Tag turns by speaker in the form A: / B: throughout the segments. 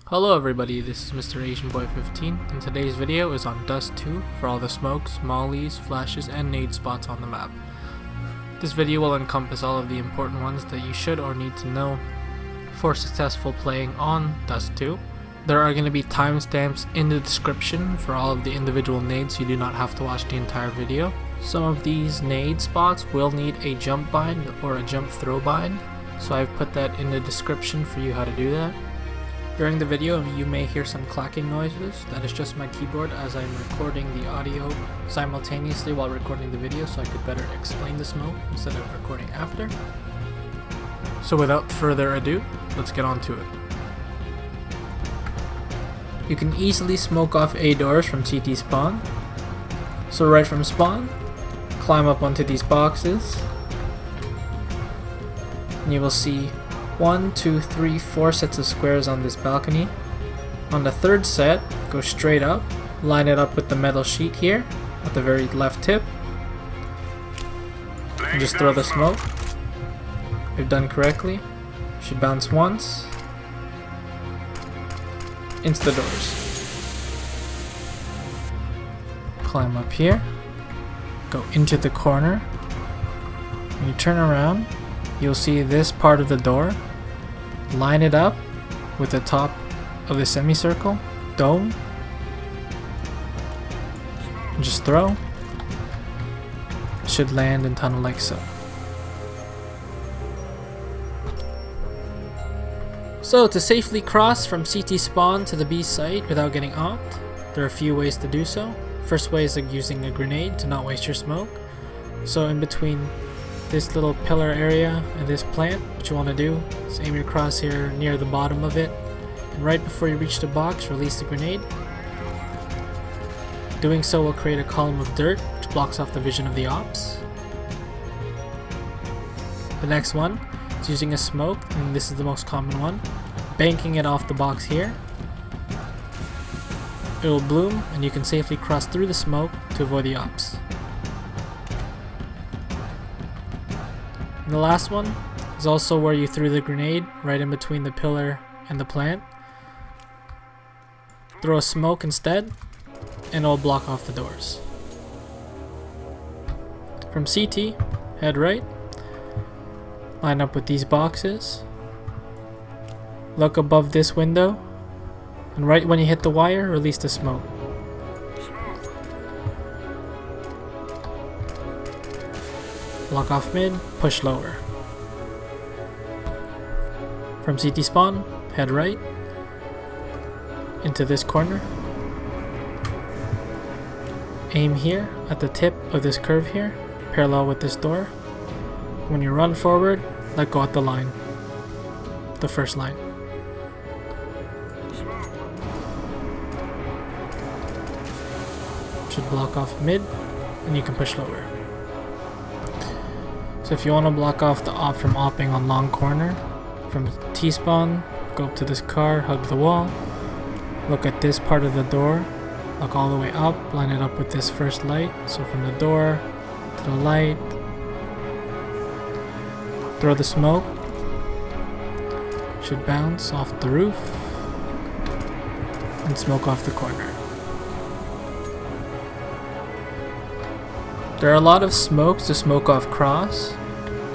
A: Hello everybody, this is Mr. Asian Boy 15, and today's video is on Dust 2 for all the smokes, mollies, flashes, and nade spots on the map. This video will encompass all of the important ones that you should or need to know for successful playing on Dust 2. There are going to be timestamps in the description for all of the individual nades, so you do not have to watch the entire video. Some of these nade spots will need a jump bind or a jump throw bind, so I've put that in the description for you how to do that. During the video you may hear some clacking noises. That is just my keyboard as I'm recording the audio simultaneously while recording the video so I could better explain the smoke instead of recording after. So without further ado, let's get on to it. You can easily smoke off A doors from CT spawn. So right from spawn, climb up onto these boxes and you will see 1, 2, 3, 4 sets of squares on this balcony. On the third set, go straight up, line it up with the metal sheet here at the very left tip, and just throw the smoke. If you've done correctly, should bounce once into the doors. Climb up here, go into the corner. When you turn around, you'll see this part of the door. Line it up with the top of the semicircle, dome, and just throw. It should land in tunnel like so. So to safely cross from CT spawn to the B site without getting opped, there are a few ways to do so. First way is like using a grenade to not waste your smoke. So in between this little pillar area and this plant, what you want to do is aim your crosshair near the bottom of it, and right before you reach the box, release the grenade. Doing so will create a column of dirt which blocks off the vision of the ops. The next one is using a smoke, and this is the most common one, banking it off the box here. It will bloom and you can safely cross through the smoke to avoid the ops. And the last one is also where you threw the grenade, right in between the pillar and the plant. Throw a smoke instead, and it'll block off the doors. From CT, head right, line up with these boxes, look above this window, and right when you hit the wire, release the smoke. Block off mid, push lower. From CT spawn, head right into this corner. Aim here at the tip of this curve here, parallel with this door. When you run forward, let go at the line, the first line. Should block off mid, and you can push lower. So if you want to block off the op from opping on long corner, from T-spawn, go up to this car, hug the wall, look at this part of the door, look all the way up, line it up with this first light, so from the door to the light, throw the smoke, should bounce off the roof, and smoke off the corner. There are a lot of smokes to smoke off cross,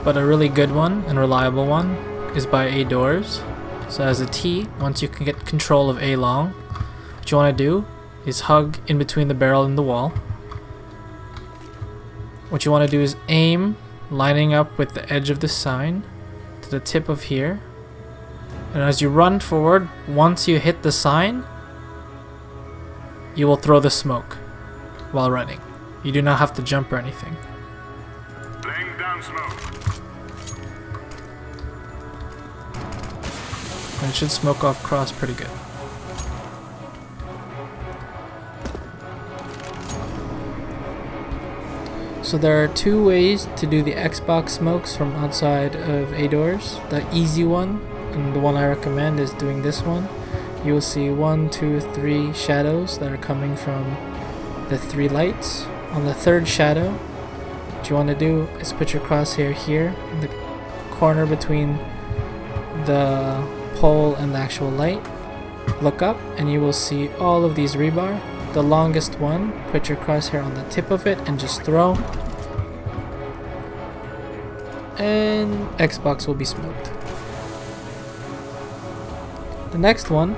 A: but a really good one and reliable one is by A doors. So as a T, once you can get control of A long, what you want to do is hug in between the barrel and the wall. What you want to do is aim, lining up with the edge of the sign to the tip of here. And as you run forward, once you hit the sign, you will throw the smoke while running. You do not have to jump or anything.
B: Laying down smoke.
A: And it should smoke off cross pretty good. So there are two ways to do the Xbox smokes from outside of A doors. The easy one, and the one I recommend, is doing this one. You will see 1, 2, 3 shadows that are coming from the 3 lights. On the third shadow, what you want to do is put your crosshair here in the corner between the pole and the actual light. Look up and you will see all of these rebar. The longest one, put your crosshair on the tip of it and just throw. And Xbox will be smoked. The next one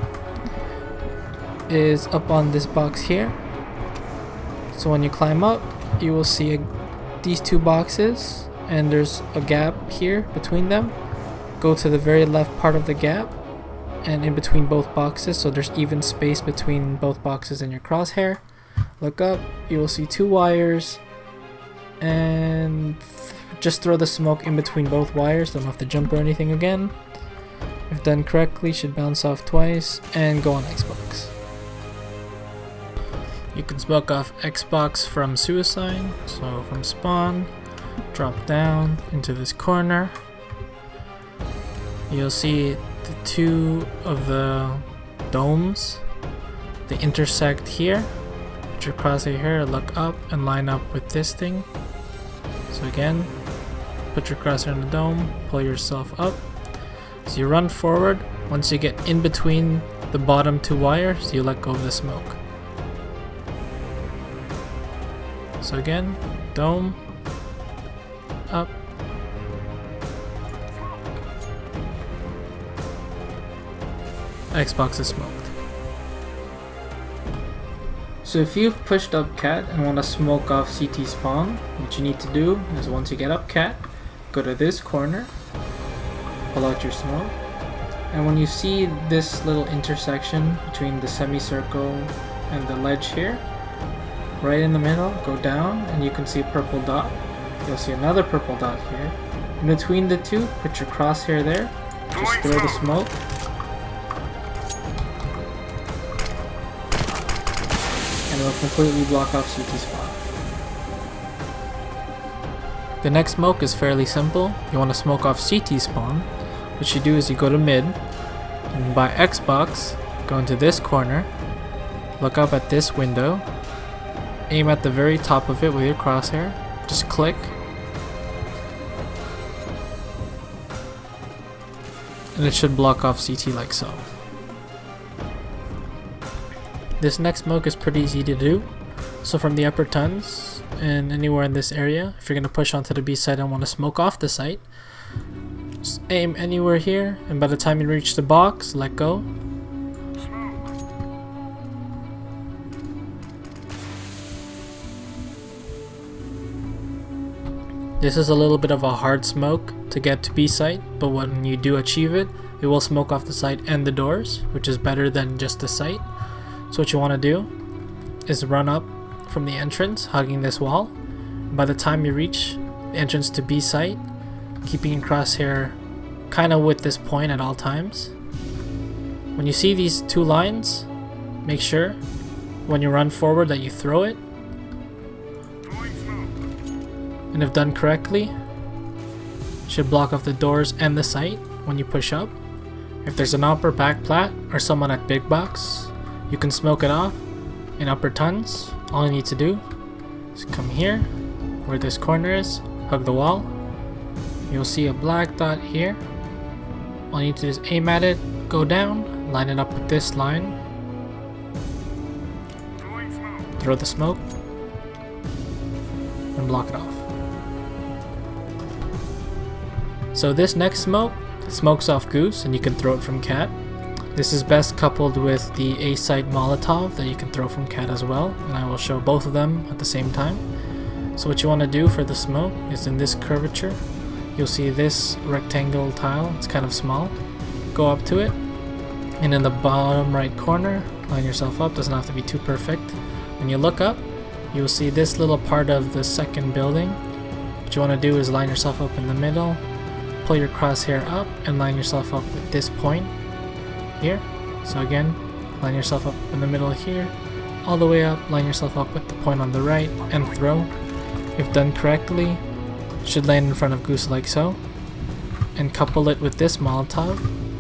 A: is up on this box here. So when you climb up, you will see these two boxes, and there's a gap here between them. Go to the very left part of the gap and in between both boxes, so there's even space between both boxes and your crosshair. Look up, you will see two wires, and just throw the smoke in between both wires. Don't have to jump or anything again. If done correctly, should bounce off twice and go on Xbox. You can smoke off Xbox from suicide, so from spawn, drop down into this corner. You'll see the two of the domes, they intersect here. Put your crosshair here, look up and line up with this thing. So again, put your crosshair in the dome, pull yourself up. So you run forward. Once you get in between the bottom two wires, you let go of the smoke. So again, dome, up, Xbox is smoked. So if you've pushed up cat and want to smoke off CT spawn, what you need to do is once you get up cat, go to this corner, pull out your smoke, and when you see this little intersection between the semicircle and the ledge here, right in the middle, go down and you can see a purple dot. You'll see another purple dot here. In between the two, put your crosshair there, just throw the smoke. And it will completely block off CT spawn. The next smoke is fairly simple. You want to smoke off CT spawn. What you do is you go to mid, and by Xbox, go into this corner, look up at this window, aim at the very top of it with your crosshair, just click, and it should block off CT like so. This next smoke is pretty easy to do. So from the upper tons and anywhere in this area, if you're going to push onto the B site and want to smoke off the site, just aim anywhere here, and by the time you reach the box, let go. This is a little bit of a hard smoke to get to B site, but when you do achieve it, it will smoke off the site and the doors, which is better than just the site. So what you want to do is run up from the entrance, hugging this wall. By the time you reach the entrance to B site, keeping your crosshair kind of with this point at all times. When you see these two lines, make sure when you run forward that you throw it. And if done correctly, should block off the doors and the site when you push up. If there's an upper back plat or someone at big box, you can smoke it off in upper tons. All you need to do is come here where this corner is, hug the wall. You'll see a black dot here. All you need to do is aim at it, go down, line it up with this line, throw the smoke, and block it off. So this next smoke smokes off Goose, and you can throw it from Cat. This is best coupled with the A-site Molotov that you can throw from Cat as well, and I will show both of them at the same time. So what you want to do for the smoke is in this curvature, you'll see this rectangle tile, it's kind of small. Go up to it, and in the bottom right corner, line yourself up, doesn't have to be too perfect. When you look up, you'll see this little part of the second building. What you want to do is line yourself up in the middle, pull your crosshair up, and line yourself up with this point here. So again, line yourself up in the middle here, all the way up, line yourself up with the point on the right, and throw. If done correctly, should land in front of Goose like so, and couple it with this Molotov.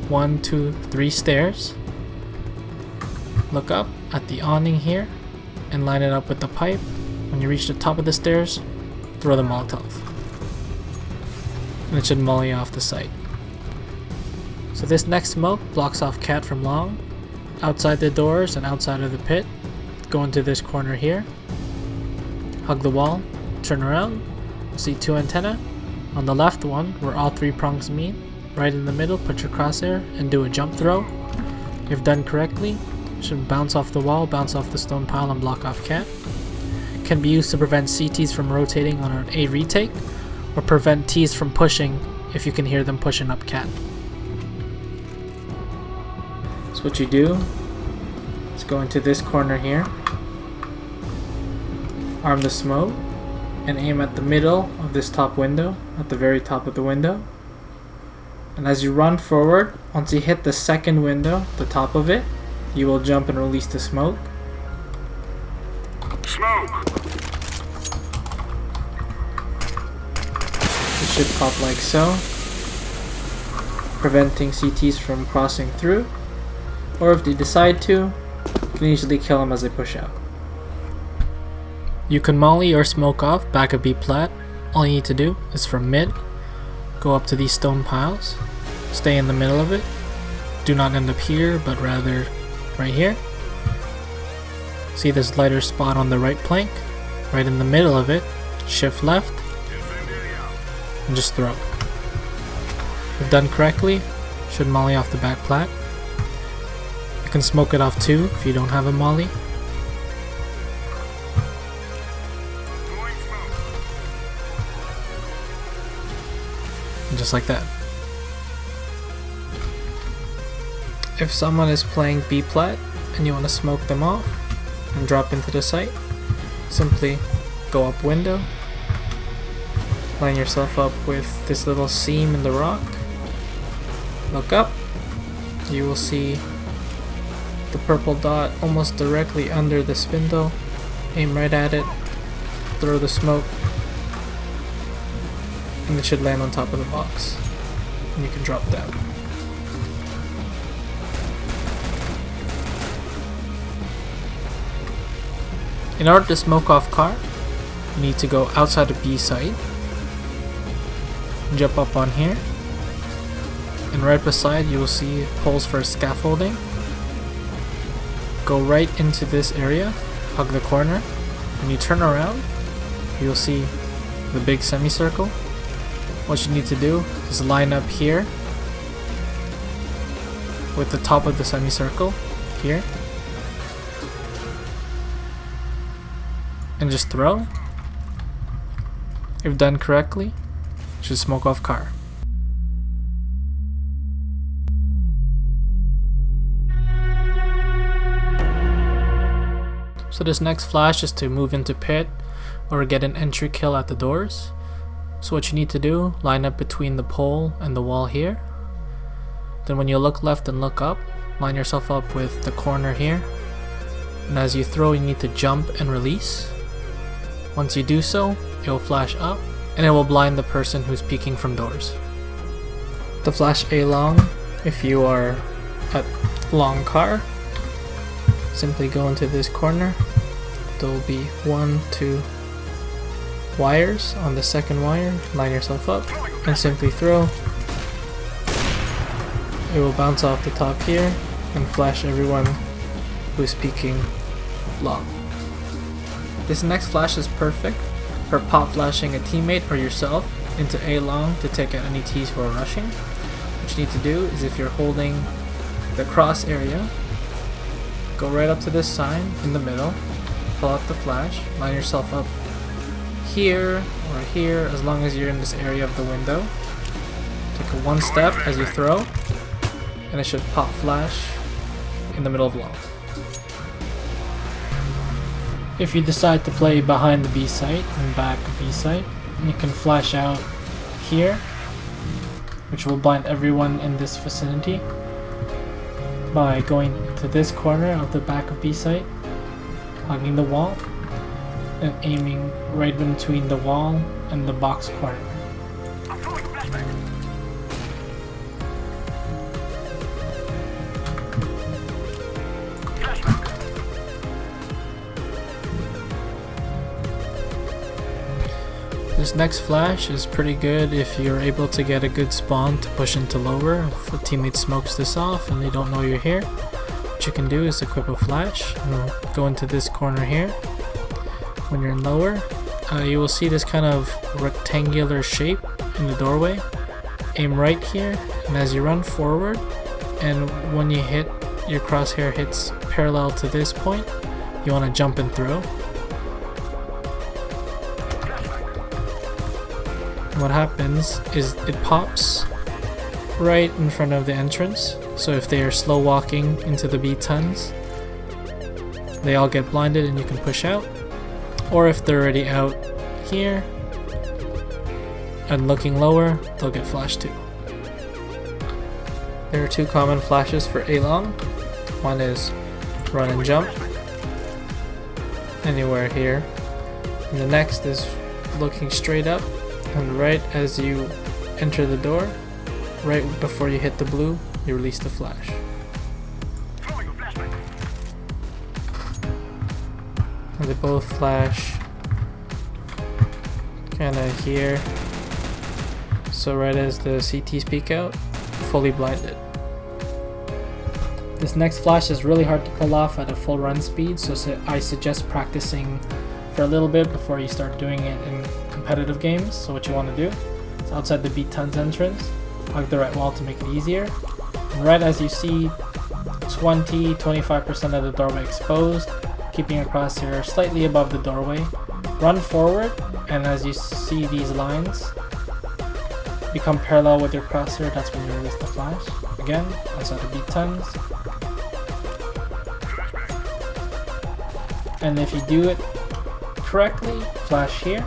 A: 1, 2, 3 stairs. Look up at the awning here, and line it up with the pipe. When you reach the top of the stairs, throw the Molotov, and it should molly off the site. So this next smoke blocks off Cat from long. outside the doors and outside of the pit, go into this corner here, hug the wall, turn around, see 2 antennae. On the left one, where all 3 prongs meet, right in the middle, put your crosshair and do a jump throw. If done correctly, should bounce off the wall, bounce off the stone pile and block off cat. Can be used to prevent CTs from rotating on an A retake, or prevent Ts from pushing if you can hear them pushing up cat. So what you do is go into this corner here, arm the smoke, and aim at the middle of this top window, at the very top of the window. And as you run forward, once you hit the second window, the top of it, you will jump and release the smoke.
B: Smoke!
A: It should pop like so, preventing CTs from crossing through, or if they decide to, you can easily kill them as they push out. You can molly or smoke off back of B plat. All you need to do is from mid, go up to these stone piles, stay in the middle of it, do not end up here but rather right here. See this lighter spot on the right plank? Right in the middle of it, shift left, and just throw. If done correctly, should molly off the back plat. You can smoke it off too if you don't have a molly. And just like that. If someone is playing B plat and you want to smoke them off and drop into the site, simply go up window, line yourself up with this little seam in the rock, look up, you will see the purple dot almost directly under the spindle, aim right at it, throw the smoke, and it should land on top of the box, and you can drop down. In order to smoke off car, you need to go outside of B site, jump up on here, and right beside you will see holes for scaffolding. Go right into this area, hug the corner. When you turn around, you'll see the big semicircle. What you need to do is line up here with the top of the semicircle here, and just throw. If done correctly, you should smoke off car. So this next flash is to move into pit or get an entry kill at the doors. So what you need to do, line up between the pole and the wall here. Then when you look left and look up, line yourself up with the corner here. And as you throw, you need to jump and release. Once you do so, it will flash up and it will blind the person who's peeking from doors. The flash A long, if you are at long car, simply go into this corner. There will be 1, 2 wires. On the second wire, line yourself up and simply throw. It will bounce off the top here and flash everyone who's peeking long. This next flash is perfect for pop flashing a teammate or yourself into A long to take out any Ts who are rushing. What you need to do is, if you're holding the cross area, go right up to this sign in the middle, pull out the flash, line yourself up here or here as long as you're in this area of the window. Take a 1 step as you throw, and it should pop flash in the middle of long. If you decide to play behind the B site and back of B site, you can flash out here, which will blind everyone in this vicinity by going to this corner of the back of B site, hugging the wall, and aiming right in between the wall and the box corner. This next flash is pretty good if you're able to get a good spawn to push into lower. If a teammate smokes this off and they don't know you're here, what you can do is equip a flash and go into this corner here. When you're in lower, you will see this kind of rectangular shape in the doorway. Aim right here, and as you run forward, and when you hit, your crosshair hits parallel to this point, you want to jump and throw. What happens is it pops right in front of the entrance, so if they are slow walking into the B tons, they all get blinded and you can push out. Or if they're already out here and looking lower, they'll get flashed too. There are two common flashes for A-long. One is run and jump, anywhere here. And the next is looking straight up, and right as you enter the door, right before you hit the blue, you release the flash. And they both flash kinda here. So right as the CTs peek out, fully blinded. This next flash is really hard to pull off at a full run speed, so I suggest practicing for a little bit before you start doing it in competitive games. So what you want to do is outside the B tons entrance, hug the right wall to make it easier. And right as you see 20-25% of the doorway exposed, keeping your crosshair slightly above the doorway, run forward, and as you see these lines become parallel with your crosshair, that's when you release the flash. Again, outside the B tons. And if you do it correctly, flash here,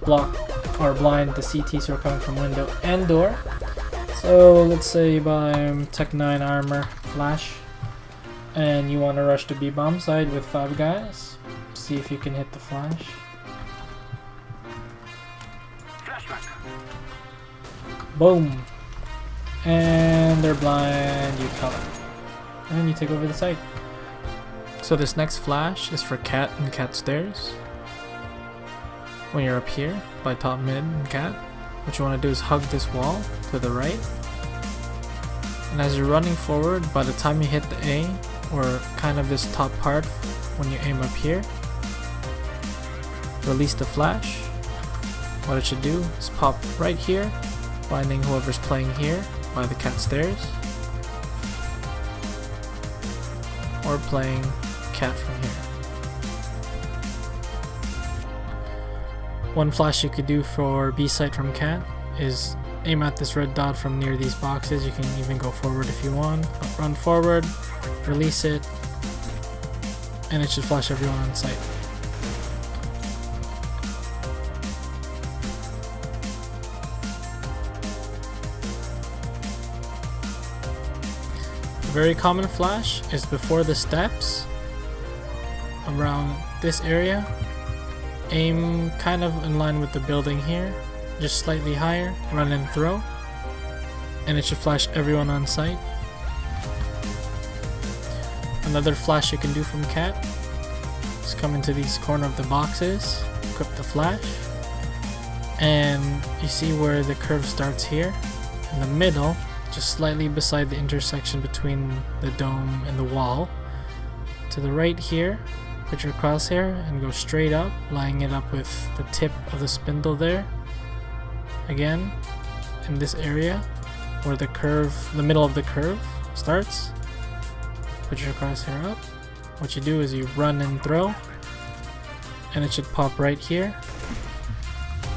A: block or blind the CTs who are coming from window and door. So let's say you buy Tech 9 armor, flash, and you want to rush to B bomb side with 5 guys. See if you can hit the flash. Boom! And they're blind, you cover. And you take over the site. So this next flash is for Cat and Cat stairs. When you're up here by top mid and Cat, what you want to do is hug this wall to the right. And as you're running forward, by the time you hit the A, or kind of this top part when you aim up here, release the flash. What it should do is pop right here, blinding whoever's playing here by the Cat stairs, or playing Cat from here. One flash you could do for B site from Cat is aim at this red dot from near these boxes. You can even go forward if you want, but run forward, release it, and it should flash everyone on site. A very common flash is before the steps, around this area. Aim kind of in line with the building here, just slightly higher, run and throw, and it should flash everyone on site. Another flash you can do from Cat is come into these corner of the boxes, equip the flash, and you see where the curve starts here, in the middle, just slightly beside the intersection between the dome and the wall. To the right here, put your crosshair and go straight up, lining it up with the tip of the spindle there. Again, in this area where the curve, the middle of the curve starts, put your crosshair up. What you do is you run and throw, and it should pop right here,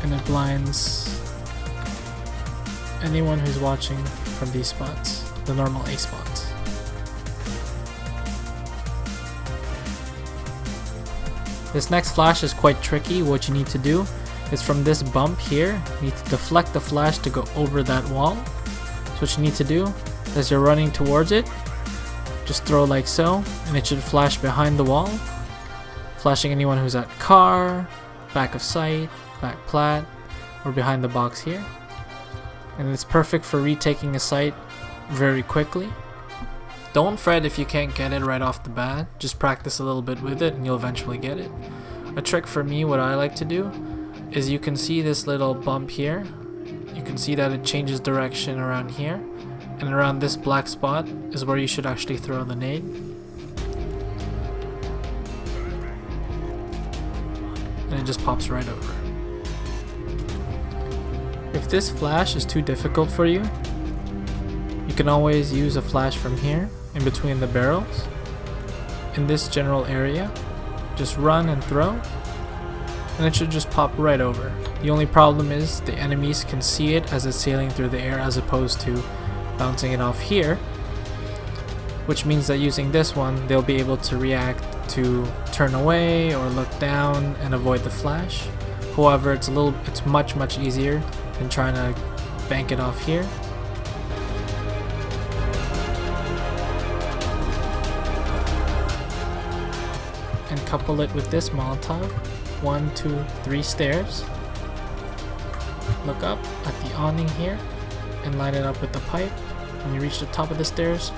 A: and it blinds anyone who's watching from these spots, the normal A spots. This next flash is quite tricky. What you need to do is from this bump here, you need to deflect the flash to go over that wall. So what you need to do, as you're running towards it, just throw like so, and it should flash behind the wall, flashing anyone who's at car, back of sight, back plat, or behind the box here. And it's perfect for retaking a site very quickly. Don't fret if you can't get it right off the bat, just practice a little bit with it and you'll eventually get it. A trick for me, what I like to do, is you can see this little bump here. You can see that it changes direction around here, and around this black spot is where you should actually throw the nade. it just pops right over. If this flash is too difficult for you, you can always use a flash from here, in between the barrels. In this general area, just run and throw, and it should just pop right over. The only problem is the enemies can see it as it's sailing through the air as opposed to bouncing it off here, which means that using this one, they'll be able to react to turn away or look down and avoid the flash. However, it's much easier than trying to bank it off here. And couple it with this Molotov. 1, 2, 3 stairs. Look up at the awning here and line it up with the pipe. When you reach the top of the stairs,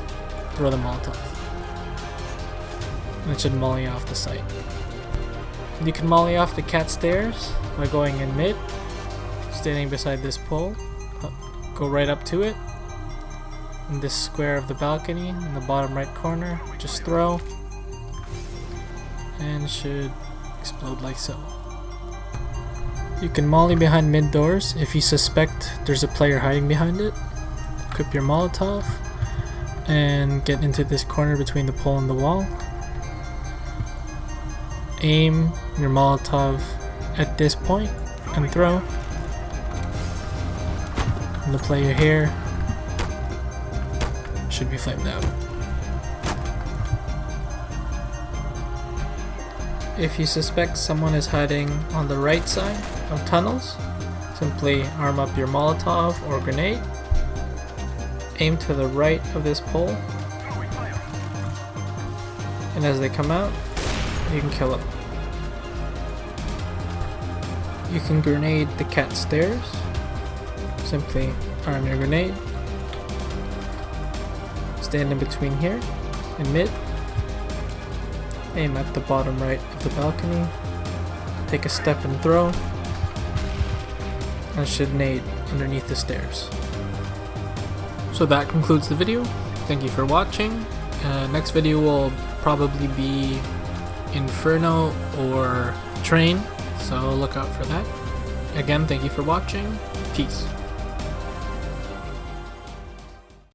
A: throw the Molotov. And it should molly off the site. You can molly off the cat stairs by going in mid, standing beside this pole, go right up to it, in this square of the balcony in the bottom right corner, just throw, and should explode like so. You can molly behind mid doors if you suspect there's a player hiding behind it. Equip your Molotov and get into this corner between the pole and the wall. Aim your Molotov at this point and throw. And the player here should be flamed out. If you suspect someone is hiding on the right side of tunnels, simply arm up your Molotov or grenade, aim to the right of this pole, and as they come out, you can kill them. You can grenade the cat stairs, simply arm your grenade, stand in between here, in mid, aim at the bottom right of the balcony, take a step and throw, and should nade underneath the stairs. So that concludes the video. Thank you for watching. Next video will probably be Inferno or Train, so look out for that. Again, thank you for watching. Peace.